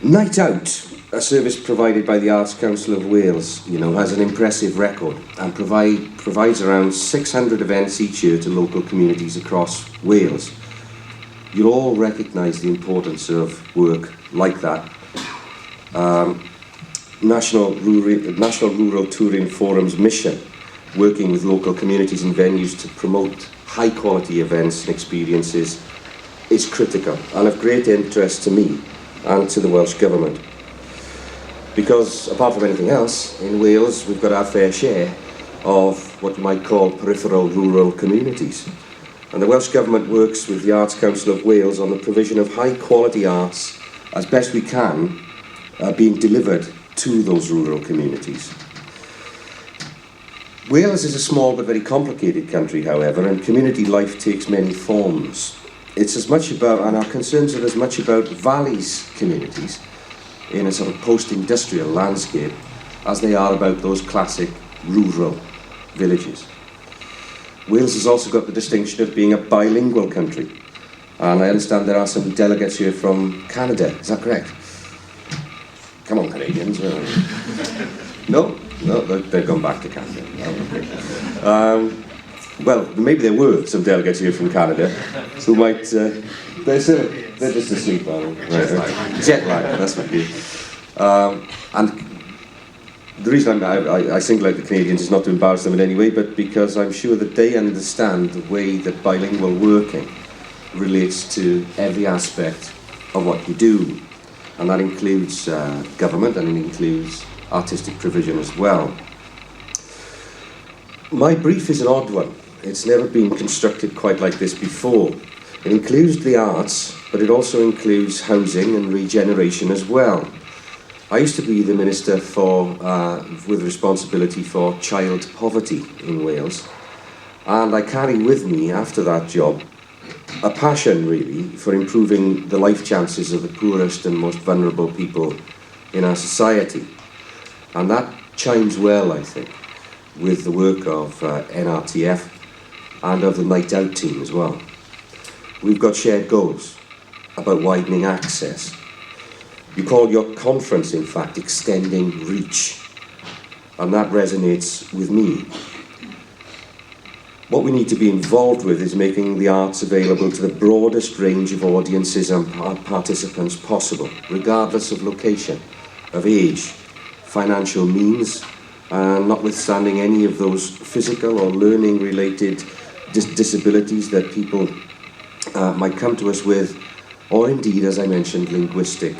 Night Out, a service provided by the Arts Council of Wales, has an impressive record and provides around 600 events each year to local communities across Wales. You'll all recognise the importance of work like that. National Rural Touring Forum's mission, working with local communities and venues to promote high-quality events and experiences, is critical and of great interest to me and to the Welsh Government. Because, apart from anything else, in Wales we've got our fair share of what you might call peripheral rural communities. And the Welsh Government works with the Arts Council of Wales on the provision of high-quality arts as best we can, being delivered to those rural communities. Wales is a small but very complicated country, however, and community life takes many forms. It's as much about, and our concerns are as much about valleys communities in a sort of post-industrial landscape as they are about those classic rural villages. Wales has also got the distinction of being a bilingual country, and I understand there are some delegates here from Canada, is that correct? Come on, Canadians, where are you? No? No, they've gone back to Canada. Oh, okay. Well, maybe there were some delegates here from Canada who might... they're just asleep, aren't they? Right. Jet lag, that's what it is. And the reason I single out the Canadians is not to embarrass them in any way, but because I'm sure that they understand the way that bilingual working relates to every aspect of what you do. And that includes government, and it includes artistic provision as well. My brief is an odd one. It's never been constructed quite like this before. It includes the arts, but it also includes housing and regeneration as well. I used to be the Minister with responsibility for child poverty in Wales, and I carry with me, after that job, a passion really for improving the life chances of the poorest and most vulnerable people in our society. And that chimes well, I think, with the work of NRTF and of the Night Out team as well. We've got shared goals about widening access. You call your conference, in fact, Extending Reach, and that resonates with me. What we need to be involved with is making the arts available to the broadest range of audiences and participants possible, regardless of location, of age, financial means, and notwithstanding any of those physical or learning-related disabilities that people might come to us with, or indeed, as I mentioned, linguistic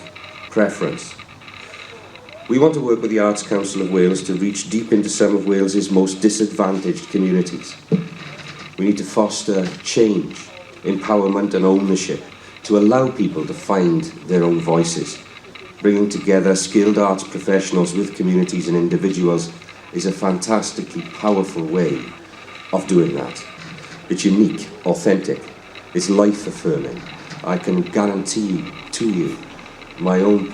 preference. We want to work with the Arts Council of Wales to reach deep into some of Wales's most disadvantaged communities. We need to foster change, empowerment and ownership to allow people to find their own voices. Bringing together skilled arts professionals with communities and individuals is a fantastically powerful way of doing that. It's unique, authentic, it's life-affirming. I can guarantee to you my own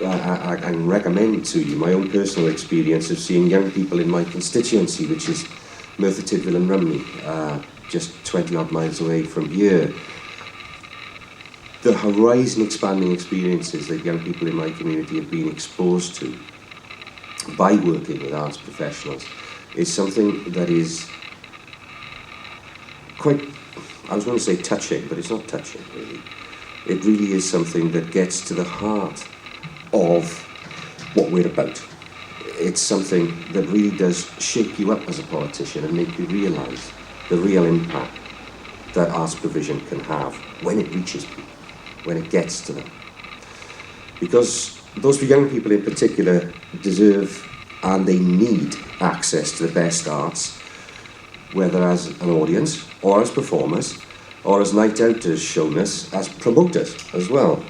I can recommend to you my own personal experience of seeing young people in my constituency, which is Merthyr Tydfil and Rymney, just 20-odd miles away from here. The horizon-expanding experiences that young people in my community have been exposed to by working with arts professionals is something that is quite, I was going to say touching, but it's not touching really. It really is something that gets to the heart of what we're about. It's something that really does shake you up as a politician and make you realise the real impact that arts provision can have when it reaches people, when it gets to them. Because those young people in particular deserve and they need access to the best arts, whether as an audience or as performers, or as Night Out has shown us, as promoters as well.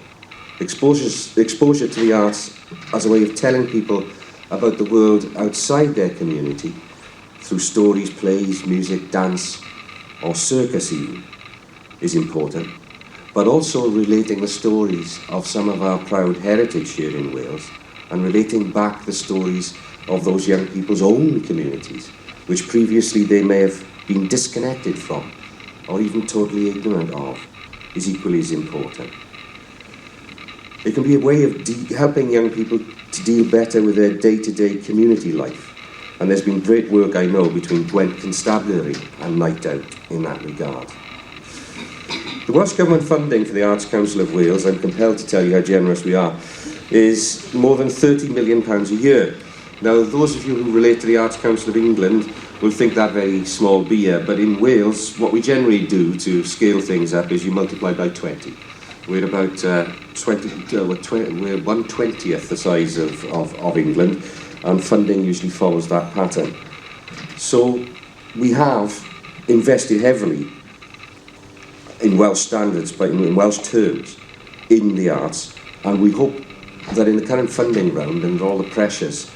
Exposure to the arts as a way of telling people about the world outside their community through stories, plays, music, dance, or circus even, is important. But also relating the stories of some of our proud heritage here in Wales and relating back the stories of those young people's own communities, which previously they may have been disconnected from or even totally ignorant of, is equally as important. It can be a way of helping young people to deal better with their day-to-day community life. And there's been great work, I know, between Gwent Constabulary and Night Out in that regard. The Welsh Government funding for the Arts Council of Wales, I'm compelled to tell you how generous we are, is more than £30 million a year. Now, those of you who relate to the Arts Council of England will think that very small beer, but in Wales, what we generally do to scale things up is you multiply by 20. We're about we're 1/20th the size of England, and funding usually follows that pattern. So we have invested heavily in Welsh standards, but in Welsh terms, in the arts, and we hope that in the current funding round and all the pressures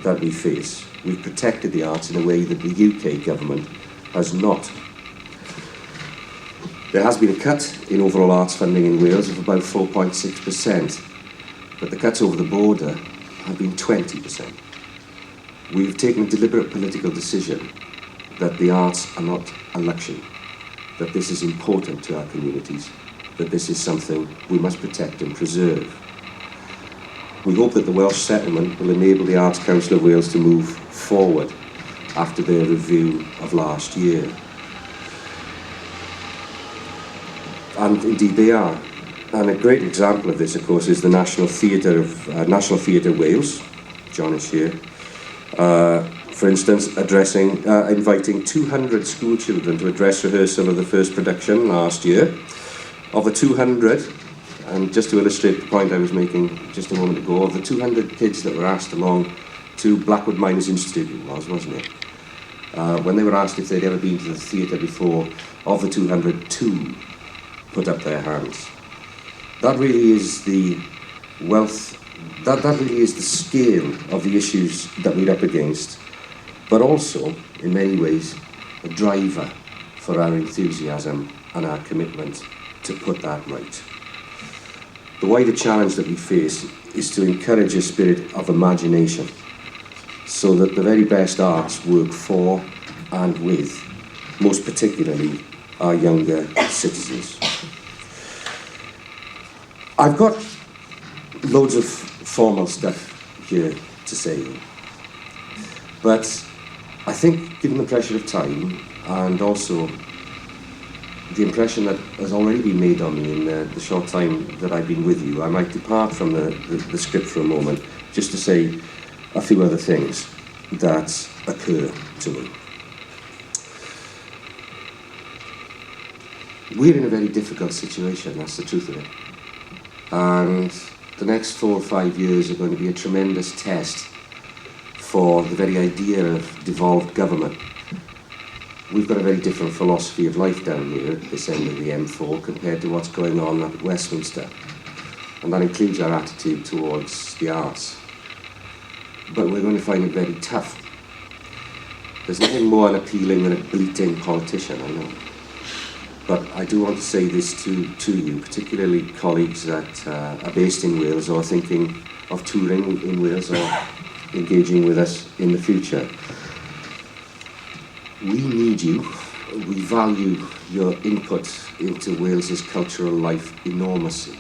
that we face, we've protected the arts in a way that the UK government has not. There has been a cut in overall arts funding in Wales of about 4.6%, but the cuts over the border have been 20%. We've taken a deliberate political decision that the arts are not a luxury, that this is important to our communities, that this is something we must protect and preserve. We hope that the Welsh settlement will enable the Arts Council of Wales to move forward after their review of last year. And indeed they are. And a great example of this, of course, is the National Theatre Wales. John is here. For instance, inviting 200 school children to a dress rehearsal of the first production last year. Of the 200, and just to illustrate the point I was making just a moment ago, of the 200 kids that were asked along to Blackwood Miners Institute, wasn't it? When they were asked if they'd ever been to the theatre before, of the 200, 2 put up their hands. That really is the wealth, that really is the scale of the issues that we're up against, but also, in many ways, a driver for our enthusiasm and our commitment to put that right. The wider challenge that we face is to encourage a spirit of imagination so that the very best arts work for and with, most particularly, our younger citizens. I've got loads of formal stuff here to say, but I think, given the pressure of time and also the impression that has already been made on me in the short time that I've been with you, I might depart from the script for a moment just to say a few other things that occur to me. We're in a very difficult situation, that's the truth of it. And the next 4 or 5 years are going to be a tremendous test for the very idea of devolved government. We've got a very different philosophy of life down here at this end of the M4 compared to what's going on up at Westminster. And that includes our attitude towards the arts. But we're going to find it very tough. There's nothing more unappealing than a bleating politician, I know. But I do want to say this to you, particularly colleagues that are based in Wales or thinking of touring in Wales or engaging with us in the future. We need you. We value your input into Wales's cultural life enormously.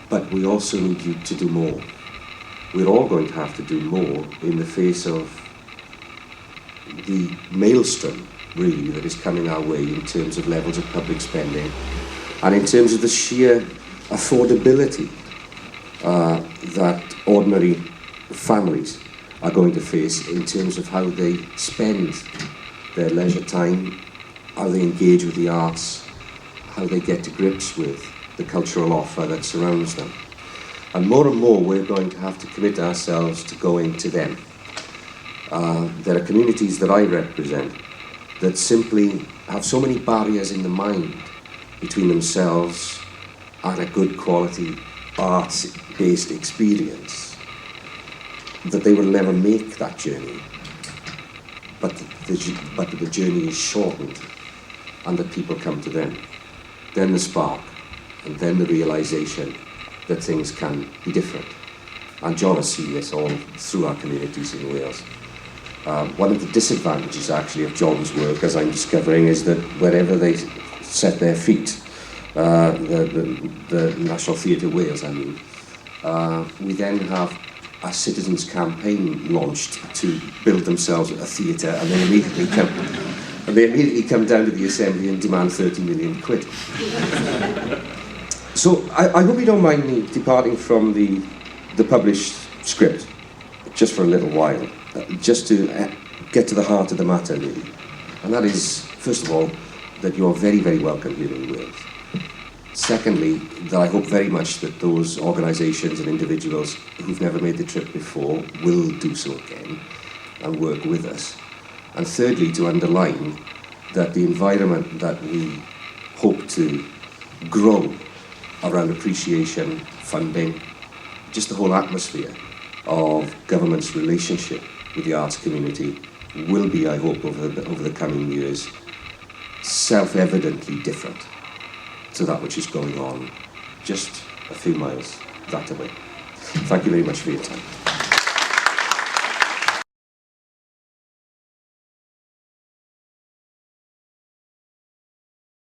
But we also need you to do more. We're all going to have to do more in the face of the maelstrom, really, that is coming our way in terms of levels of public spending and in terms of the sheer affordability that ordinary families are going to face in terms of how they spend their leisure time, how they engage with the arts, how they get to grips with the cultural offer that surrounds them. And more we're going to have to commit ourselves to going to them. There are communities that I represent that simply have so many barriers in the mind between themselves and a good quality arts-based experience that they will never make that journey. But the journey is shortened and that people come to them. Then the spark, and then the realization that things can be different. And John has seen this all through our communities in Wales. One of the disadvantages actually of John's work, as I'm discovering, is that wherever they set their feet, the National Theatre Wales, I mean. We then have a citizens' campaign launched to build themselves a theatre, and they immediately come down to the Assembly and demand 30 million quid. So I hope you don't mind me departing from the published script just for a little while, just to get to the heart of the matter, really. And that is, first of all, that you're very, very welcome here in Wales. Secondly, that I hope very much that those organisations and individuals who've never made the trip before will do so again and work with us. And thirdly, to underline that the environment that we hope to grow around appreciation, funding, just the whole atmosphere of government's relationship with the arts community will be, I hope, over the coming years, self-evidently different to that which is going on just a few miles that away. Thank you very much for your time.